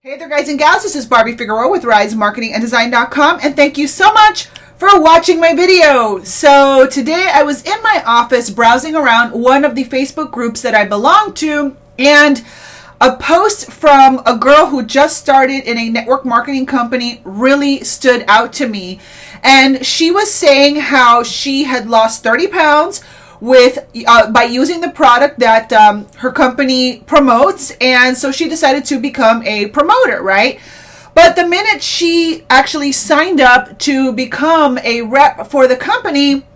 Hey there guys and gals, this is Barbie Figueroa with RiseMarketingAndDesign.com, and thank you so much for watching my video. So today I was in my office browsing around one of the Facebook groups that I belong to, and a post from a girl who just started in a network marketing company really stood out to me. And she was saying how she had lost 30 pounds by using the product that her company promotes, and so she decided to become a promoter, right? But the minute she actually signed up to become a rep for the company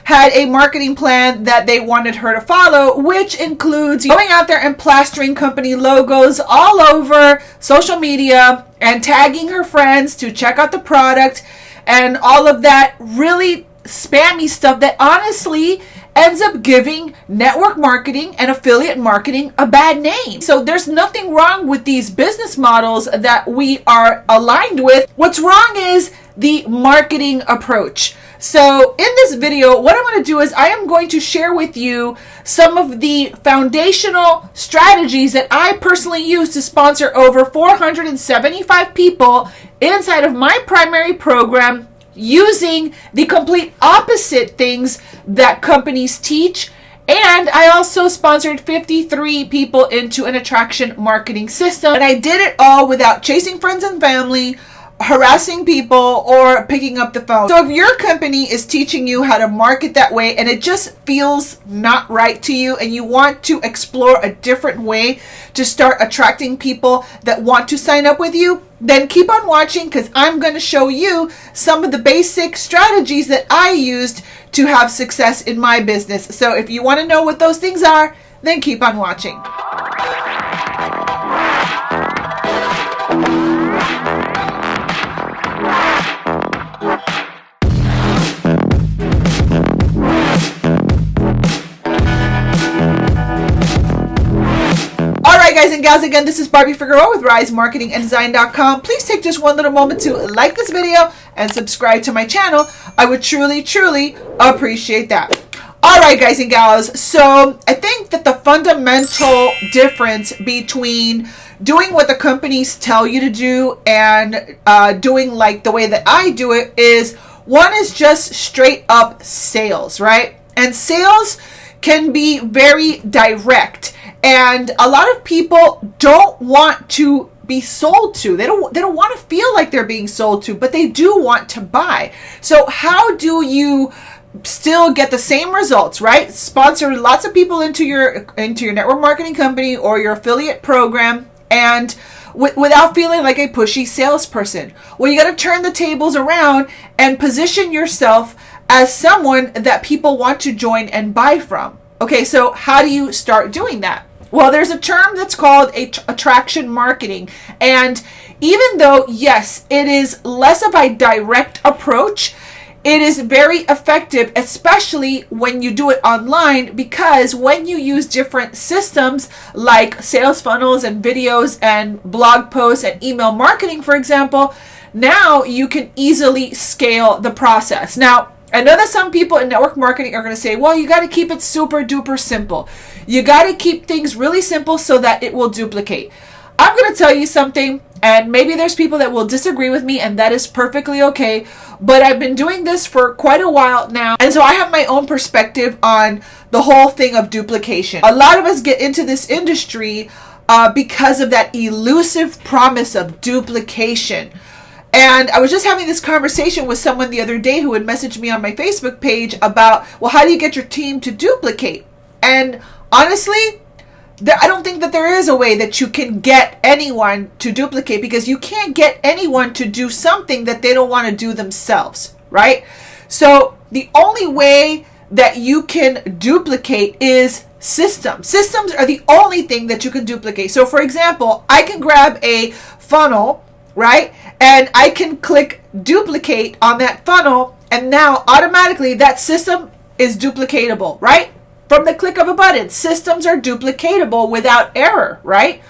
had a marketing plan that they wanted her to follow, which includes going out there and plastering company logos all over social media and tagging her friends to check out the product and all of that really spammy stuff that honestly ends up giving network marketing and affiliate marketing a bad name. So there's nothing wrong with these business models that we are aligned with. What's wrong is the marketing approach. So in this video, what I'm going to do is I am going to share with you some of the foundational strategies that I personally use to sponsor over 475 people inside of my primary program, using the complete opposite things that companies teach. And I also sponsored 53 people into an attraction marketing system. And I did it all without chasing friends and family, harassing people, or picking up the phone. So if your company is teaching you how to market that way and it just feels not right to you and you want to explore a different way to start attracting people that want to sign up with you, then keep on watching, because I'm going to show you some of the basic strategies that I used to have success in my business. So if you want to know what those things are, then keep on watching. Alright guys and gals, again, this is Barbie Figueroa with RiseMarketingAndDesign.com. Please take just one little moment to like this video and subscribe to my channel. I would truly appreciate that. Alright guys and gals, so I think that the fundamental difference between doing what the companies tell you to do and doing like the way that I do it is, one is just straight up sales, right? And sales can be very direct. And a lot of people don't want to be sold to. They don't want to feel like they're being sold to, but they do want to buy. So how do you still get the same results, right? Sponsor lots of people into your network marketing company or your affiliate program, and without feeling like a pushy salesperson. Well, you got to turn the tables around and position yourself as someone that people want to join and buy from. Okay, so how do you start doing that? Well, there's a term that's called attraction marketing. And even though, yes, it is less of a direct approach, it is very effective, especially when you do it online, because when you use different systems like sales funnels and videos and blog posts and email marketing, for example, now you can easily scale the process. Now, I know that some people in network marketing are going to say, well, you got to keep it super duper simple. You got to keep things really simple so that it will duplicate. I'm going to tell you something, and maybe there's people that will disagree with me, and that is perfectly okay. But I've been doing this for quite a while now, and so I have my own perspective on the whole thing of duplication. A lot of us get into this industry because of that elusive promise of duplication. And I was just having this conversation with someone the other day who had messaged me on my Facebook page about, well, how do you get your team to duplicate? And honestly, I don't think that there is a way that you can get anyone to duplicate, because you can't get anyone to do something that they don't want to do themselves, right? So the only way that you can duplicate is systems. Systems are the only thing that you can duplicate. So for example, I can grab a funnel, right? And I can click duplicate on that funnel, and now automatically that system is duplicatable, right? From the click of a button, systems are duplicatable without error, right?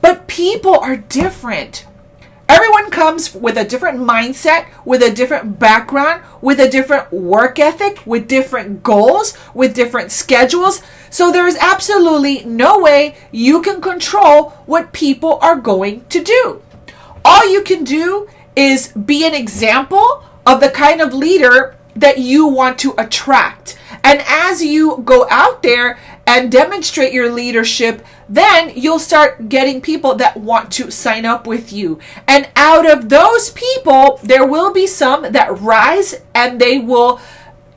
But people are different. Everyone comes with a different mindset, with a different background, with a different work ethic, with different goals, with different schedules. So there is absolutely no way you can control what people are going to do. All you can do is be an example of the kind of leader that you want to attract. And as you go out there and demonstrate your leadership, then you'll start getting people that want to sign up with you. And out of those people, there will be some that rise and they will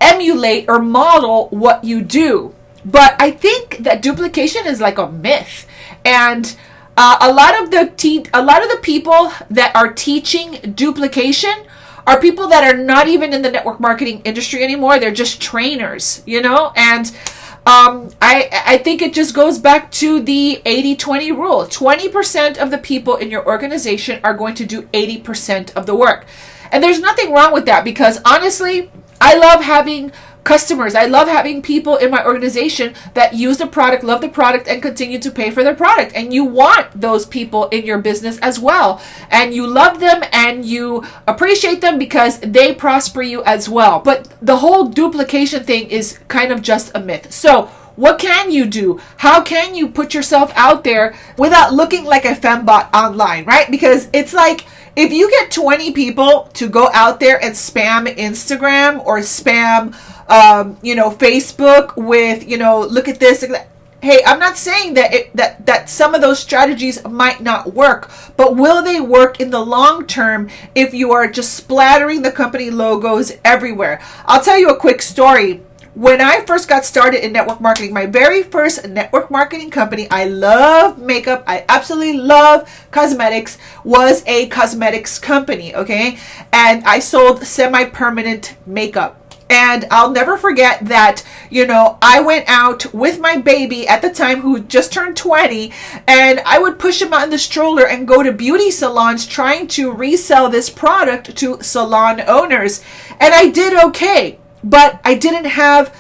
emulate or model what you do. But I think that duplication is like a myth. And a lot of the people that are teaching duplication are people that are not even in the network marketing industry anymore. They're just trainers, and I think it just goes back to the 80-20 rule. 20% of the people in your organization are going to do 80% of the work. And there's nothing wrong with that, because honestly, I love having customers. I love having people in my organization that use the product, love the product, and continue to pay for their product. And you want those people in your business as well. And you love them and you appreciate them because they prosper you as well. But the whole duplication thing is kind of just a myth. So what can you do? How can you put yourself out there without looking like a fembot online, right? Because it's like, if you get 20 people to go out there and spam Instagram or spam, Facebook with, look at this, look at that. Hey, I'm not saying that some of those strategies might not work, but will they work in the long term if you are just splattering the company logos everywhere? I'll tell you a quick story. When I first got started in network marketing, my very first network marketing company, I love makeup, I absolutely love cosmetics, was a cosmetics company, okay? And I sold semi-permanent makeup. And I'll never forget that, I went out with my baby at the time, who just turned 20, and I would push him out in the stroller and go to beauty salons trying to resell this product to salon owners. And I did okay, but I didn't have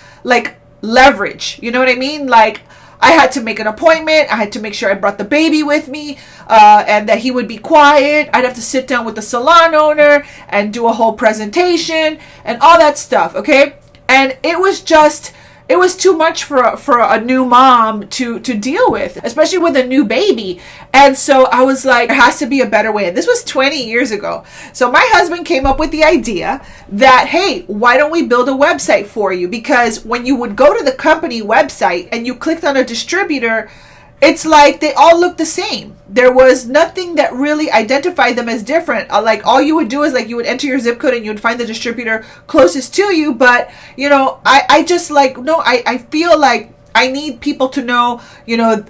leverage. You know what I mean? Like, I had to make an appointment. I had to make sure I brought the baby with me, and that he would be quiet. I'd have to sit down with the salon owner and do a whole presentation and all that stuff. Okay. And it was too much for a new mom to deal with, especially with a new baby. And so I was like, there has to be a better way. And this was 20 years ago. So my husband came up with the idea that, hey, why don't we build a website for you? Because when you would go to the company website and you clicked on a distributor, it's like they all look the same. There was nothing that really identified them as different. Like, all you would do is you would enter your zip code and you would find the distributor closest to you. But, I just I feel like I need people to know,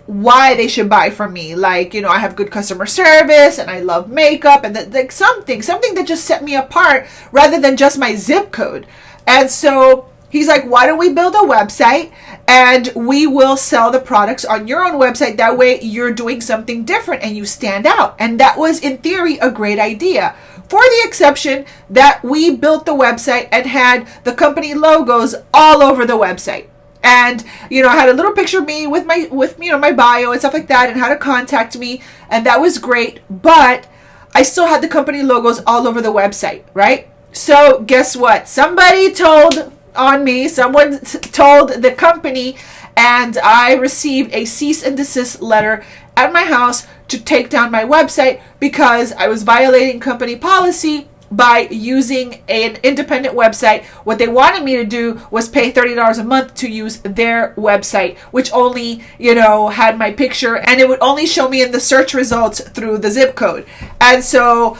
why they should buy from me. I have good customer service and I love makeup and something that just set me apart rather than just my zip code. And so he's like, why don't we build a website and we will sell the products on your own website? That way you're doing something different and you stand out. And that was, in theory, a great idea, for the exception that we built the website and had the company logos all over the website. And, I had a little picture of me with my bio and stuff like that, and how to contact me. And that was great. But I still had the company logos all over the website, right? So guess what? Someone told the company, and I received a cease and desist letter at my house to take down my website because I was violating company policy by using an independent website. What they wanted me to do was pay $30 a month to use their website, which only, had my picture, and it would only show me in the search results through the zip code. And so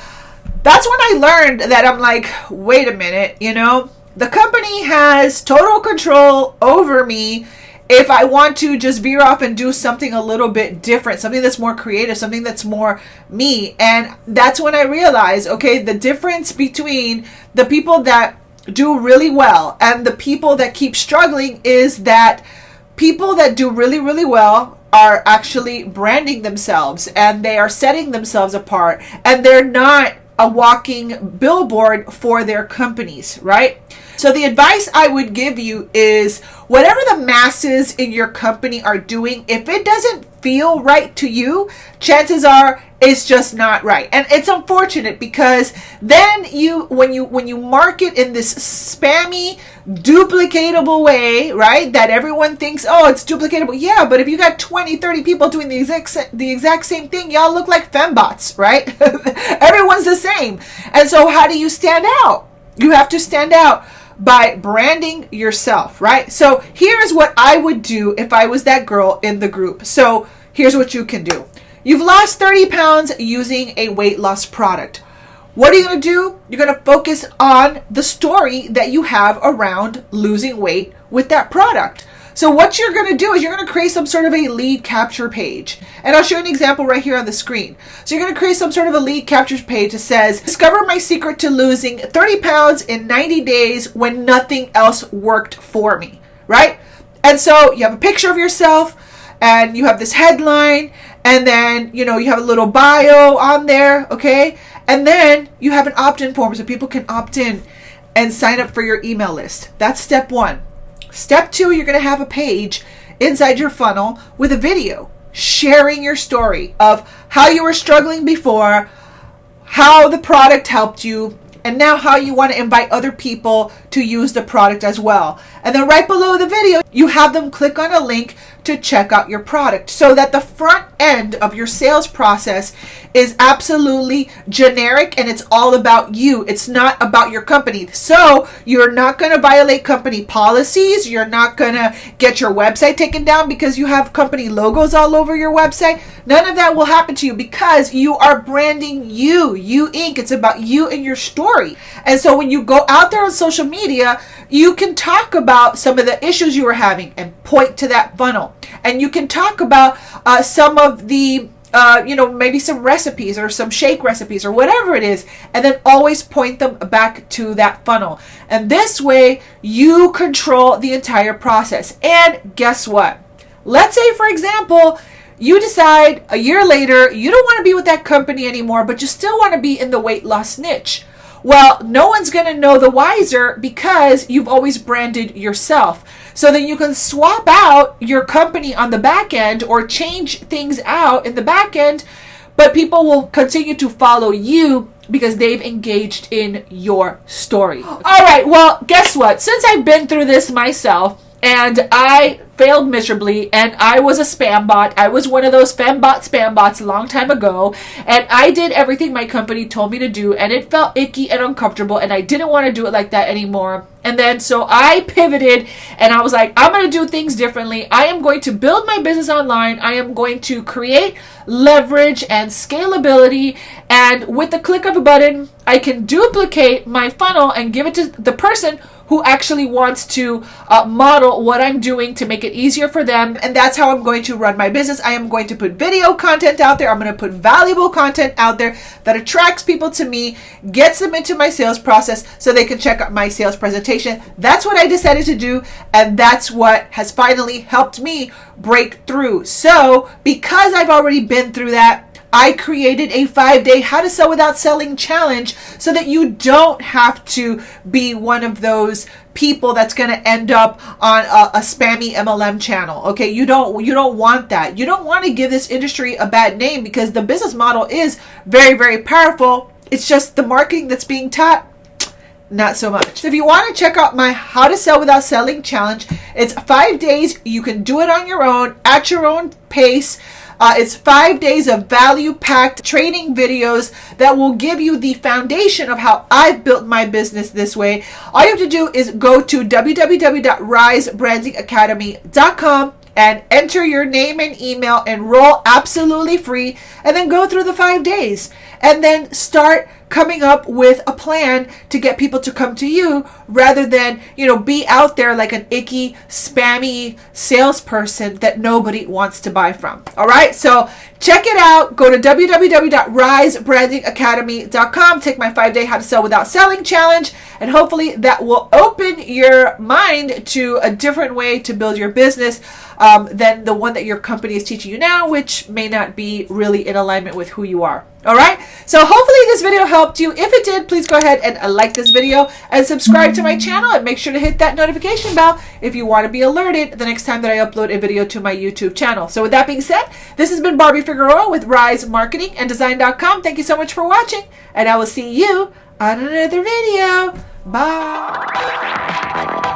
that's when I learned that I'm like, wait a minute, the company has total control over me if I want to just veer off and do something a little bit different, something that's more creative, something that's more me. And that's when I realized, okay, the difference between the people that do really well and the people that keep struggling is that people that do really, really well are actually branding themselves and they are setting themselves apart, and they're not a walking billboard for their companies, right? So the advice I would give you is whatever the masses in your company are doing, if it doesn't feel right to you, chances are it's just not right. And it's unfortunate because then when you market in this spammy, duplicatable way, right, that everyone thinks, oh, it's duplicatable. Yeah, but if you got 20, 30 people doing the exact same thing, y'all look like fembots, right? Everyone's the same. And so how do you stand out? You have to stand out by branding yourself, right? So here's what I would do if I was that girl in the group. So here's what you can do. You've lost 30 pounds using a weight loss product. What are you going to do? You're going to focus on the story that you have around losing weight with that product. So what you're going to do is you're going to create some sort of a lead capture page. And I'll show you an example right here on the screen. So you're going to create some sort of a lead capture page that says, discover my secret to losing 30 pounds in 90 days when nothing else worked for me, right? And so you have a picture of yourself and you have this headline and then, you have a little bio on there, okay? And then you have an opt-in form so people can opt in and sign up for your email list. That's step one. Step two, you're going to have a page inside your funnel with a video sharing your story of how you were struggling before, how the product helped you, and now how you want to invite other people to use the product as well. And then right below the video, you have them click on a link to check out your product so that the front end of your sales process is absolutely generic and it's all about you. It's not about your company. So you're not going to violate company policies. You're not going to get your website taken down because you have company logos all over your website. None of that will happen to you because you are branding you, You Inc. It's about you and your story. And so when you go out there on social media, you can talk about some of the issues you were having and point to that funnel. And you can talk about some of the, maybe some recipes or some shake recipes or whatever it is, and then always point them back to that funnel. And this way, you control the entire process. And guess what? Let's say, for example, you decide a year later, you don't want to be with that company anymore, but you still want to be in the weight loss niche. Well, no one's going to know the wiser because you've always branded yourself. So then you can swap out your company on the back end or change things out in the back end, but people will continue to follow you because they've engaged in your story. All right, well, guess what? Since I've been through this myself, and I failed miserably, and I was a spam bot. I was one of those spam bots a long time ago, and I did everything my company told me to do, and it felt icky and uncomfortable, and I didn't want to do it like that anymore. And then so I pivoted, and I was like, I'm going to do things differently. I am going to build my business online. I am going to create leverage and scalability, and with the click of a button, I can duplicate my funnel and give it to the person who actually wants to model what I'm doing to make it easier for them. And that's how I'm going to run my business. I am going to put video content out there. I'm going to put valuable content out there that attracts people to me, gets them into my sales process so they can check out my sales presentation. That's what I decided to do. And that's what has finally helped me break through. So because I've already been through that, I created a 5-day How to Sell Without Selling challenge so that you don't have to be one of those people that's going to end up on a spammy MLM channel. Okay, you don't want that. You don't want to give this industry a bad name because the business model is very, very powerful. It's just the marketing that's being taught, not so much. So if you want to check out my How to Sell Without Selling challenge, it's 5 days. You can do it on your own, at your own pace. It's 5 days of value-packed training videos that will give you the foundation of how I've built my business this way. All you have to do is go to www.risebrandingacademy.com and enter your name and email, enroll absolutely free, and then go through the 5 days. And then start coming up with a plan to get people to come to you rather than, be out there like an icky, spammy salesperson that nobody wants to buy from. All right, so check it out. Go to www.risebrandingacademy.com. Take my 5-day How to Sell Without Selling challenge, and hopefully that will open your mind to a different way to build your business than the one that your company is teaching you now, which may not be really in alignment with who you are. All right, So hopefully this video helped you. If it did, please go ahead and like this video and subscribe to my channel, and make sure to hit that notification bell if you want to be alerted the next time that I upload a video to my YouTube channel. So with that being said, this has been Barbie Figueroa with Rise Marketing and Design.com. Thank you so much for watching, and I will see you on another video. Bye.